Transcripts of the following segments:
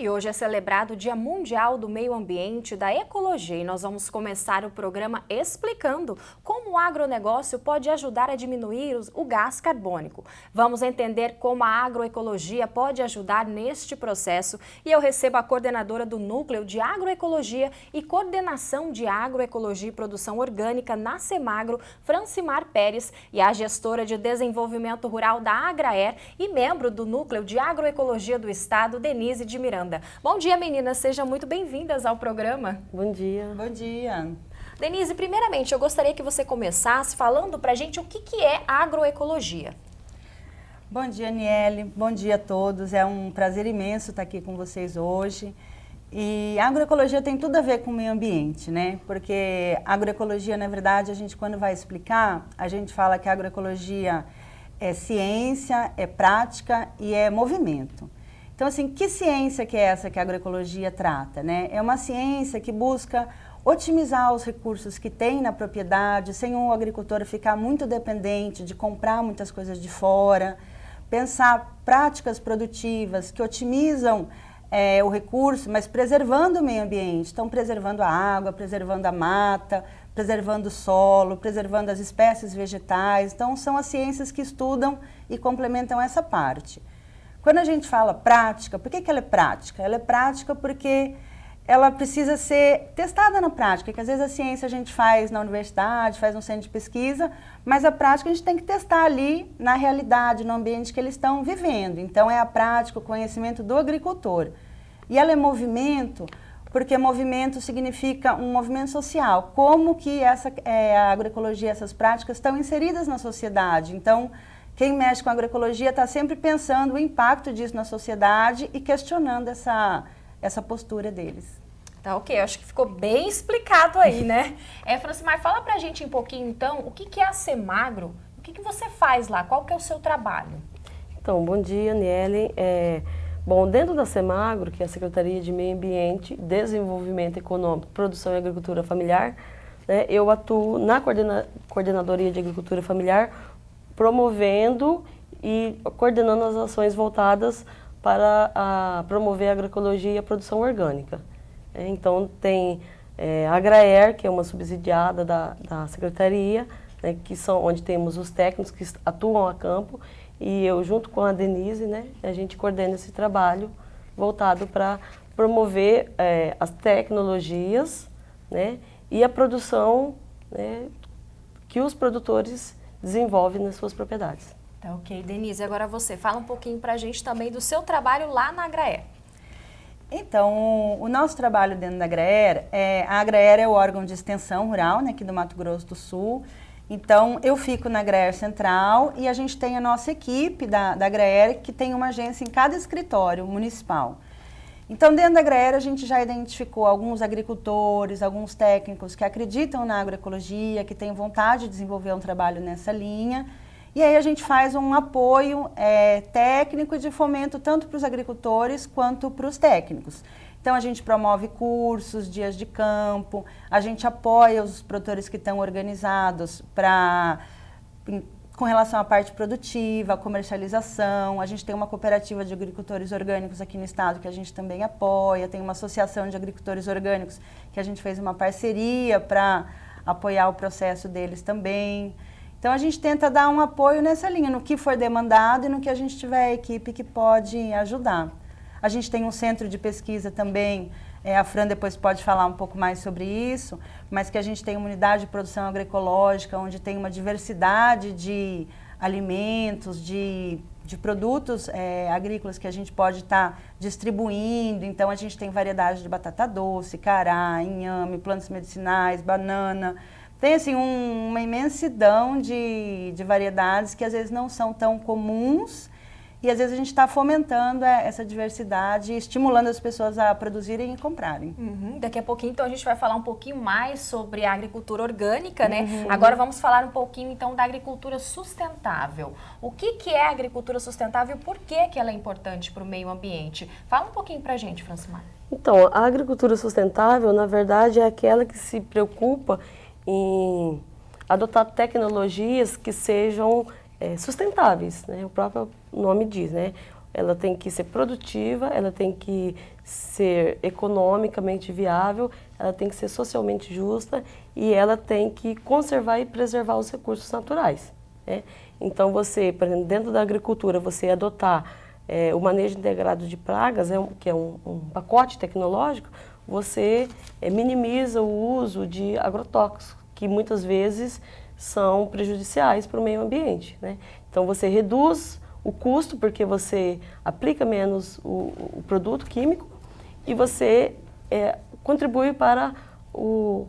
E hoje é celebrado o Dia Mundial do Meio Ambiente e da Ecologia e nós vamos começar o programa explicando como o agronegócio pode ajudar a diminuir o gás carbônico. Vamos entender como a agroecologia pode ajudar neste processo e eu recebo a coordenadora do Núcleo de Agroecologia e Coordenação de Agroecologia e Produção Orgânica na Semagro, Francimar Pérez, e a gestora de Desenvolvimento Rural da Agraer e membro do Núcleo de Agroecologia do Estado, Denise de Miranda. Bom dia, meninas. Sejam muito bem-vindas ao programa. Bom dia. Bom dia. Denise, primeiramente, eu gostaria que você começasse falando pra gente o que é agroecologia. Bom dia, Aniele. Bom dia a todos. É um prazer imenso estar aqui com vocês hoje. E a agroecologia tem tudo a ver com o meio ambiente, né? Porque a agroecologia, na verdade, a gente quando vai explicar, a gente fala que a agroecologia é ciência, é prática e é movimento. Então, assim, que ciência que é essa que a agroecologia trata, né? É uma ciência que busca otimizar os recursos que tem na propriedade, sem o agricultor ficar muito dependente de comprar muitas coisas de fora, pensar práticas produtivas que otimizam o recurso, mas preservando o meio ambiente. Então, preservando a água, preservando a mata, preservando o solo, preservando as espécies vegetais. Então, são as ciências que estudam e complementam essa parte. Quando a gente fala prática, por que ela é prática? Ela é prática porque ela precisa ser testada na prática, que às vezes a ciência a gente faz na universidade, faz no centro de pesquisa, mas a prática a gente tem que testar ali na realidade, no ambiente que eles estão vivendo. Então é a prática, o conhecimento do agricultor. E ela é movimento, porque movimento significa um movimento social. Como que a agroecologia, essas práticas estão inseridas na sociedade. Então, quem mexe com a agroecologia está sempre pensando o impacto disso na sociedade e questionando essa postura deles. Tá, ok. Acho que ficou bem explicado aí, né? Francimar, fala pra gente um pouquinho, então, o que é a Semagro? O que você faz lá? Qual que é o seu trabalho? Então, bom dia, Aniele. Bom, dentro da Semagro, que é a Secretaria de Meio Ambiente, Desenvolvimento Econômico, Produção e Agricultura Familiar, né, eu atuo na Coordenadoria de Agricultura Familiar, promovendo e coordenando as ações voltadas para promover a agroecologia e a produção orgânica. Então, tem a Agraer, que é uma subsidiada da Secretaria, né, onde temos os técnicos que atuam a campo, e eu, junto com a Denise, né, a gente coordena esse trabalho voltado para promover as tecnologias, né, e a produção, né, que os produtores desenvolve nas suas propriedades. Tá, ok. Denise, agora você fala um pouquinho para a gente também do seu trabalho lá na Agraer. Então, o nosso trabalho dentro da Agraer, a Agraer é o órgão de extensão rural, né, aqui do Mato Grosso do Sul. Então, eu fico na Agraer Central e a gente tem a nossa equipe da Agraer, que tem uma agência em cada escritório municipal. Então, dentro da Agraer, a gente já identificou alguns agricultores, alguns técnicos que acreditam na agroecologia, que têm vontade de desenvolver um trabalho nessa linha. E aí a gente faz um apoio técnico e de fomento tanto para os agricultores quanto para os técnicos. Então, a gente promove cursos, dias de campo, a gente apoia os produtores que estão organizados com relação à parte produtiva, comercialização. A gente tem uma cooperativa de agricultores orgânicos aqui no estado que a gente também apoia, tem uma associação de agricultores orgânicos que a gente fez uma parceria para apoiar o processo deles também. Então, a gente tenta dar um apoio nessa linha, no que for demandado e no que a gente tiver a equipe que pode ajudar. A gente tem um centro de pesquisa também, a Fran depois pode falar um pouco mais sobre isso, mas que a gente tem uma unidade de produção agroecológica, onde tem uma diversidade de alimentos, de produtos agrícolas que a gente pode estar distribuindo. Então, a gente tem variedade de batata doce, cará, inhame, plantas medicinais, banana. Tem, assim, uma imensidão de variedades que às vezes não são tão comuns e às vezes a gente está fomentando essa diversidade e estimulando as pessoas a produzirem e comprarem. Daqui a pouquinho, então, a gente vai falar um pouquinho mais sobre a agricultura orgânica, né? Agora vamos falar um pouquinho, então, da agricultura sustentável. O que é a agricultura sustentável e por que ela é importante para o meio ambiente? Fala um pouquinho para a gente, Francimar. Então, a agricultura sustentável, na verdade, é aquela que se preocupa em adotar tecnologias que sejam sustentáveis, né? O próprio nome diz, né? ela tem que ser produtiva, ela tem que ser economicamente viável, ela tem que ser socialmente justa e ela tem que conservar e preservar os recursos naturais, né? Então, você, por exemplo, dentro da agricultura, você adotar o manejo integrado de pragas, que é um pacote tecnológico, você minimiza o uso de agrotóxicos, que muitas vezes são prejudiciais para o meio ambiente, né? Então, você reduz o custo, porque você aplica menos o produto químico e você contribui para o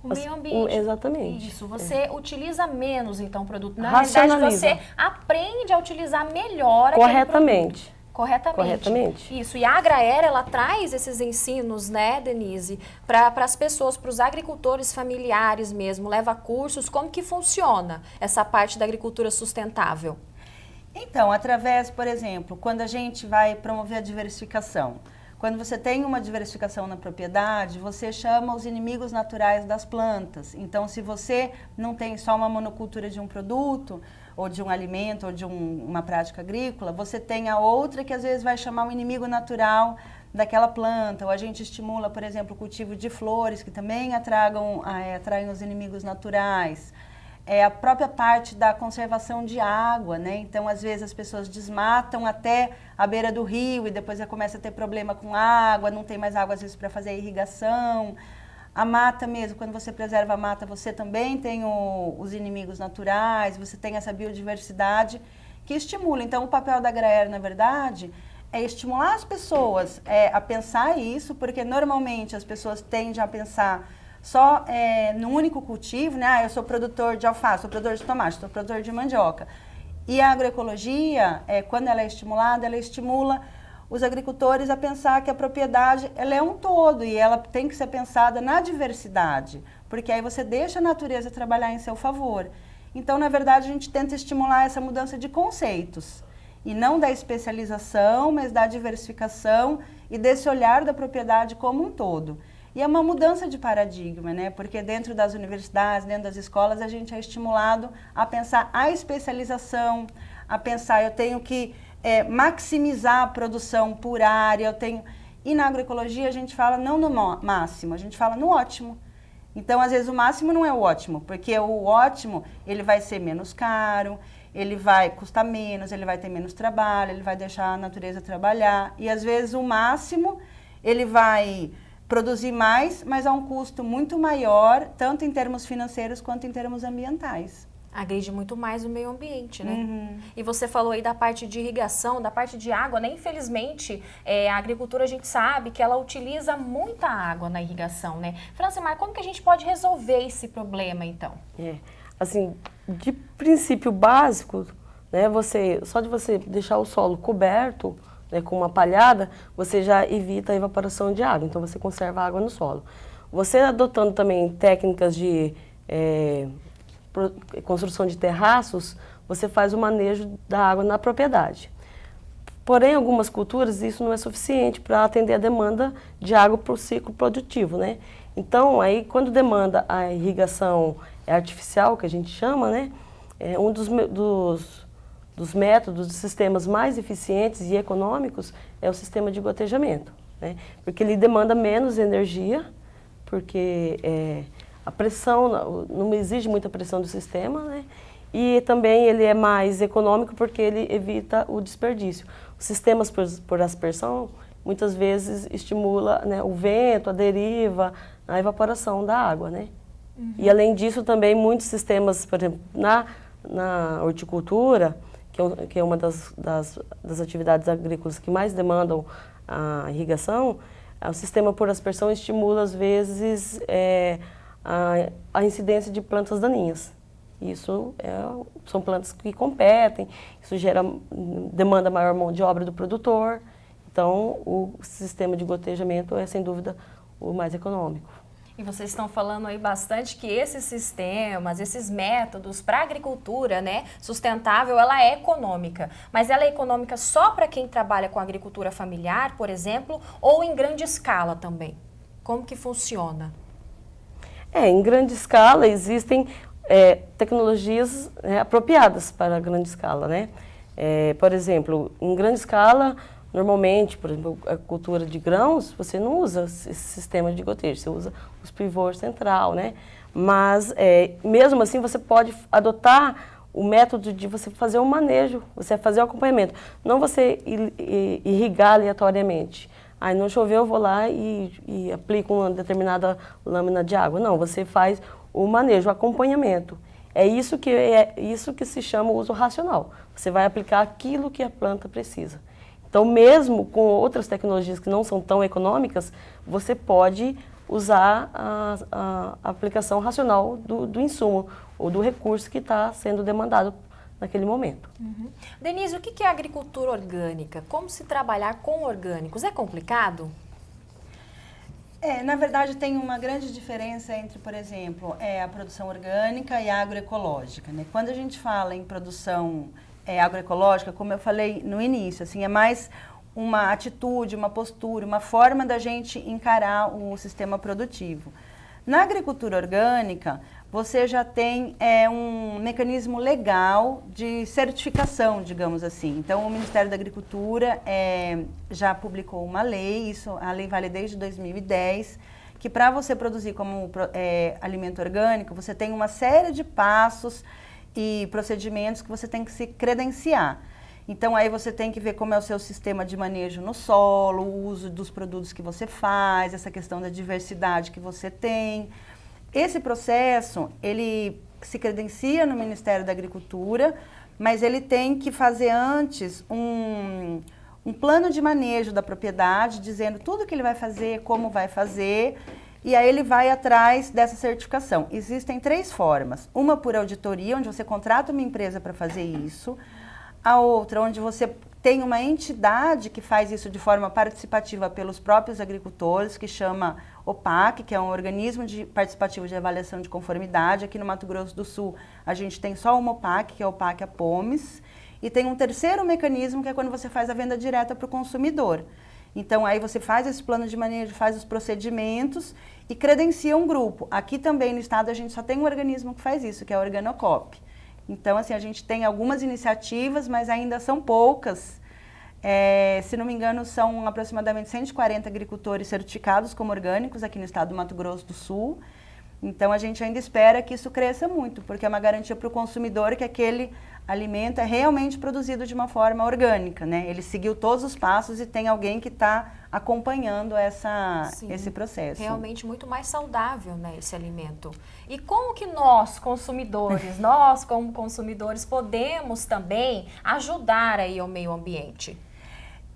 meio ambiente. Exatamente. Isso, você utiliza menos, então, o produto. Na Racionaliza. realidade, você aprende a utilizar melhor corretamente. aquele produto. Corretamente. Isso. E a Agraera, ela traz esses ensinos, né, Denise, para as pessoas, para os agricultores familiares mesmo, leva cursos. Como que funciona essa parte da agricultura sustentável? Então, através, por exemplo, quando a gente vai promover a diversificação, quando você tem uma diversificação na propriedade, você chama os inimigos naturais das plantas. Então, se você não tem só uma monocultura de um produto, ou de um alimento, ou de uma prática agrícola, você tem a outra que às vezes vai chamar um inimigo natural daquela planta. Ou a gente estimula, por exemplo, o cultivo de flores, que também atraem os inimigos naturais. A própria parte da conservação de água, né? Então, às vezes, as pessoas desmatam até a beira do rio e depois já começa a ter problema com água, não tem mais água, às vezes, para fazer a irrigação. A mata mesmo, quando você preserva a mata, você também tem os inimigos naturais, você tem essa biodiversidade que estimula. Então, o papel da Agraera, na verdade, é estimular as pessoas a pensar isso, porque normalmente as pessoas tendem a pensar só no único cultivo, né? Eu sou produtor de alface, sou produtor de tomate, sou produtor de mandioca. E a agroecologia, quando ela é estimulada, ela estimula os agricultores a pensar que a propriedade ela é um todo e ela tem que ser pensada na diversidade, porque aí você deixa a natureza trabalhar em seu favor. Então, na verdade, a gente tenta estimular essa mudança de conceitos, e não da especialização, mas da diversificação e desse olhar da propriedade como um todo. E é uma mudança de paradigma, né? Porque dentro das universidades, dentro das escolas, a gente é estimulado a pensar a especialização, a pensar, eu tenho que maximizar a produção por área, E na agroecologia a gente fala não no máximo, a gente fala no ótimo. Então, às vezes, o máximo não é o ótimo, porque o ótimo, ele vai ser menos caro, ele vai custar menos, ele vai ter menos trabalho, ele vai deixar a natureza trabalhar. E, às vezes, o máximo, ele vai produzir mais, mas a um custo muito maior, tanto em termos financeiros quanto em termos ambientais. Agride muito mais o meio ambiente, né? Uhum. E você falou aí da parte de irrigação, da parte de água, né? Infelizmente, a agricultura a gente sabe que ela utiliza muita água na irrigação, né? Francimar, como que a gente pode resolver esse problema, então? Assim, de princípio básico, né? Só de você deixar o solo coberto, né, com uma palhada, você já evita a evaporação de água, então você conserva a água no solo. Você adotando também técnicas de construção de terraços, você faz o manejo da água na propriedade. Porém, algumas culturas, isso não é suficiente para atender a demanda de água para o ciclo produtivo, né? Então, aí, quando demanda a irrigação artificial, que a gente chama, né? Um dos métodos, dos sistemas mais eficientes e econômicos é o sistema de gotejamento, né? Porque ele demanda menos energia, porque a pressão, não exige muita pressão do sistema, né? E também ele é mais econômico porque ele evita o desperdício. Os sistemas por aspersão muitas vezes estimula, né, o vento, a deriva, a evaporação da água, né? Uhum. E além disso também muitos sistemas, por exemplo, na horticultura, que é uma das atividades agrícolas que mais demandam a irrigação, o sistema por aspersão estimula às vezes a incidência de plantas daninhas. Isso são plantas que competem, isso demanda maior mão de obra do produtor. Então, o sistema de gotejamento é, sem dúvida, o mais econômico. E vocês estão falando aí bastante que esses sistemas, esses métodos para a agricultura, né, sustentável, ela é econômica. Mas ela é econômica só para quem trabalha com agricultura familiar, por exemplo, ou em grande escala também? Como que funciona? Em grande escala existem tecnologias apropriadas para a grande escala, né? Por exemplo, em grande escala, normalmente, por exemplo, a cultura de grãos, você não usa esse sistema de gotejo, você usa os pivôs central, né? Mas, mesmo assim, você pode adotar o método de você fazer o manejo, você fazer o acompanhamento, não você irrigar aleatoriamente. Aí não choveu, eu vou lá e aplico uma determinada lâmina de água. Não, você faz o manejo, o acompanhamento. É isso que se chama uso racional. Você vai aplicar aquilo que a planta precisa. Então, mesmo com outras tecnologias que não são tão econômicas, você pode usar a aplicação racional do insumo ou do recurso que está sendo demandado naquele momento. Denise, o que é agricultura orgânica? Como se trabalhar com orgânicos? É complicado? Na verdade, tem uma grande diferença entre, por exemplo, a produção orgânica e a agroecológica, né? Quando a gente fala em produção agroecológica, como eu falei no início, assim, é mais uma atitude, uma postura, uma forma da gente encarar o sistema produtivo. Na agricultura orgânica, você já tem um mecanismo legal de certificação, digamos assim. Então, o Ministério da Agricultura já publicou uma lei, a lei vale desde 2010, que para você produzir como alimento orgânico, você tem uma série de passos e procedimentos que você tem que se credenciar. Então, aí você tem que ver como é o seu sistema de manejo no solo, o uso dos produtos que você faz, essa questão da diversidade que você tem. Esse processo, ele se credencia no Ministério da Agricultura, mas ele tem que fazer antes um plano de manejo da propriedade, dizendo tudo que ele vai fazer, como vai fazer, e aí ele vai atrás dessa certificação. Existem 3 formas. Uma por auditoria, onde você contrata uma empresa para fazer isso. A outra, onde você tem uma entidade que faz isso de forma participativa pelos próprios agricultores, que chama OPAC, que é um organismo participativo de avaliação de conformidade. Aqui no Mato Grosso do Sul, a gente tem só uma OPAC, que é a OPAC Apomes. E tem um terceiro mecanismo, que é quando você faz a venda direta para o consumidor. Então, aí você faz esse plano de manejo, faz os procedimentos e credencia um grupo. Aqui também no estado a gente só tem um organismo que faz isso, que é a Organocop. Então, assim, a gente tem algumas iniciativas, mas ainda são poucas. Se não me engano, são aproximadamente 140 agricultores certificados como orgânicos aqui no estado do Mato Grosso do Sul. Então, a gente ainda espera que isso cresça muito, porque é uma garantia para o consumidor que aquele alimento é realmente produzido de uma forma orgânica, né? Ele seguiu todos os passos e tem alguém que está acompanhando esse processo. Realmente muito mais saudável, né, esse alimento. E como que nós, consumidores, nós como consumidores, podemos também ajudar aí ao meio ambiente?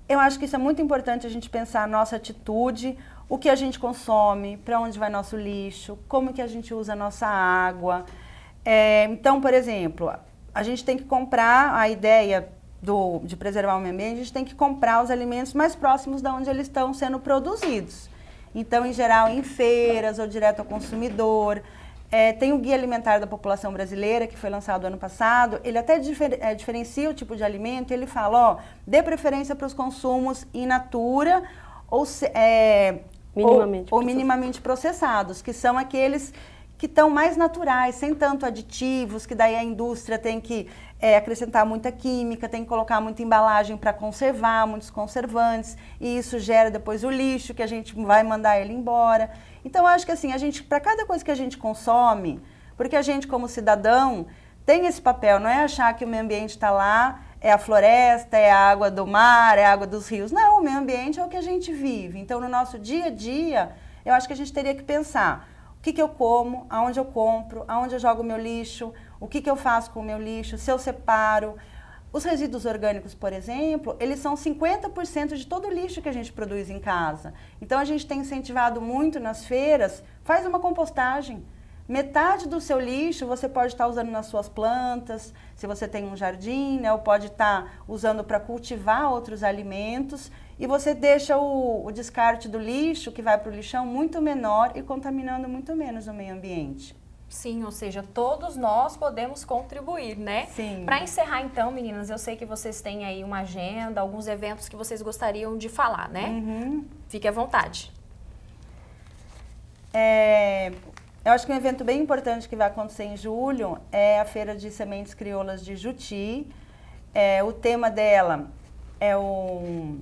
Eu acho que isso é muito importante a gente pensar a nossa atitude, o que a gente consome, para onde vai nosso lixo, como que a gente usa a nossa água. Então, por exemplo, a gente tem que comprar, a ideia de preservar o meio ambiente, a gente tem que comprar os alimentos mais próximos de onde eles estão sendo produzidos. Então, em geral, em feiras ou direto ao consumidor. Tem o Guia Alimentar da População Brasileira, que foi lançado ano passado. Ele até diferencia o tipo de alimento. Ele fala, dê preferência para os consumos in natura ou minimamente processados, que são aqueles que estão mais naturais, sem tanto aditivos, que daí a indústria tem que acrescentar muita química, tem que colocar muita embalagem para conservar, muitos conservantes, e isso gera depois o lixo, que a gente vai mandar ele embora. Então, eu acho que assim, para cada coisa que a gente consome, porque a gente como cidadão tem esse papel, não é achar que o meio ambiente está lá, é a floresta, é a água do mar, é a água dos rios. Não, o meio ambiente é o que a gente vive. Então, no nosso dia a dia, eu acho que a gente teria que pensar o que eu como, aonde eu compro, aonde eu jogo o meu lixo, o que eu faço com o meu lixo, se eu separo. Os resíduos orgânicos, por exemplo, eles são 50% de todo o lixo que a gente produz em casa. Então, a gente tem incentivado muito nas feiras, faz uma compostagem. Metade do seu lixo você pode estar usando nas suas plantas, se você tem um jardim, né, ou pode estar usando para cultivar outros alimentos, e você deixa o descarte do lixo, que vai para o lixão, muito menor e contaminando muito menos o meio ambiente. Sim, ou seja, todos nós podemos contribuir, né? Sim. Para encerrar então, meninas, eu sei que vocês têm aí uma agenda, alguns eventos que vocês gostariam de falar, né? Uhum. Fique à vontade. Eu acho que um evento bem importante que vai acontecer em julho é a Feira de Sementes Crioulas de Juti. O tema dela é o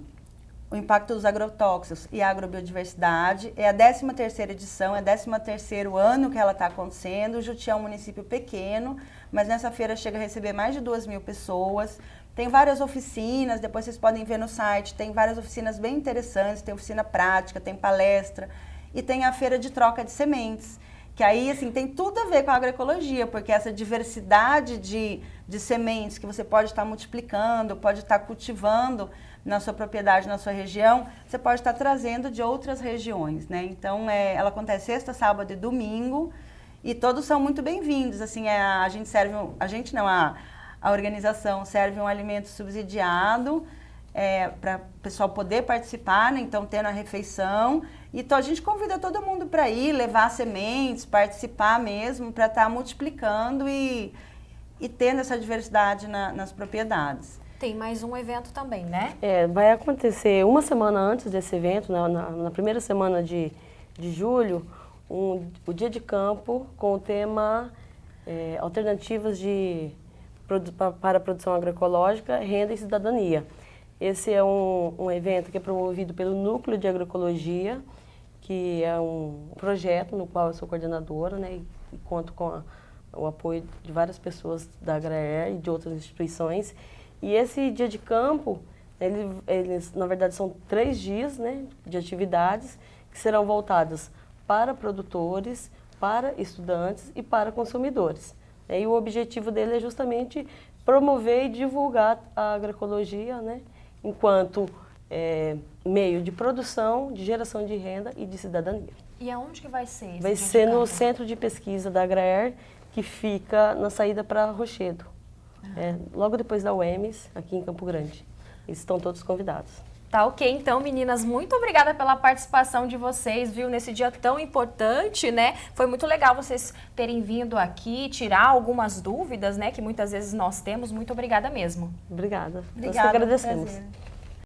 impacto dos agrotóxicos e a agrobiodiversidade. É a 13ª edição, é o 13º ano que ela está acontecendo. O Juti é um município pequeno, mas nessa feira chega a receber mais de 2.000 pessoas. Tem várias oficinas, depois vocês podem ver no site, tem várias oficinas bem interessantes, tem oficina prática, tem palestra e tem a feira de troca de sementes, que aí, assim, tem tudo a ver com a agroecologia, porque essa diversidade de sementes que você pode estar multiplicando, pode estar cultivando na sua propriedade, na sua região, você pode estar trazendo de outras regiões, né? Então, ela acontece sexta, sábado e domingo, e todos são muito bem-vindos, assim, a organização serve um alimento subsidiado, para o pessoal poder participar, né? Então tendo a refeição, então a gente convida todo mundo para ir, levar sementes, participar mesmo, para estar multiplicando e tendo essa diversidade nas propriedades. Tem mais um evento também, né? Vai acontecer uma semana antes desse evento, na primeira semana de julho, o dia de campo com o tema Alternativas para a Produção Agroecológica, Renda e Cidadania. Esse é um evento que é promovido pelo Núcleo de Agroecologia, que é um projeto no qual eu sou coordenadora, né, e conto com o apoio de várias pessoas da Agraer e de outras instituições. E esse dia de campo, eles na verdade são 3 dias, né, de atividades que serão voltadas para produtores, para estudantes e para consumidores. E o objetivo dele é justamente promover e divulgar a agroecologia, né, enquanto meio de produção, de geração de renda e de cidadania. E aonde que vai ser? Vai ser no Centro de Pesquisa da Agraer, que fica na saída para Rochedo, logo depois da UEMS, aqui em Campo Grande. Eles estão todos convidados. Tá ok, então, meninas, muito obrigada pela participação de vocês, viu, nesse dia tão importante, né? Foi muito legal vocês terem vindo aqui, tirar algumas dúvidas, né, que muitas vezes nós temos. Muito obrigada mesmo. Obrigada. Obrigada, Nós que agradecemos. prazer.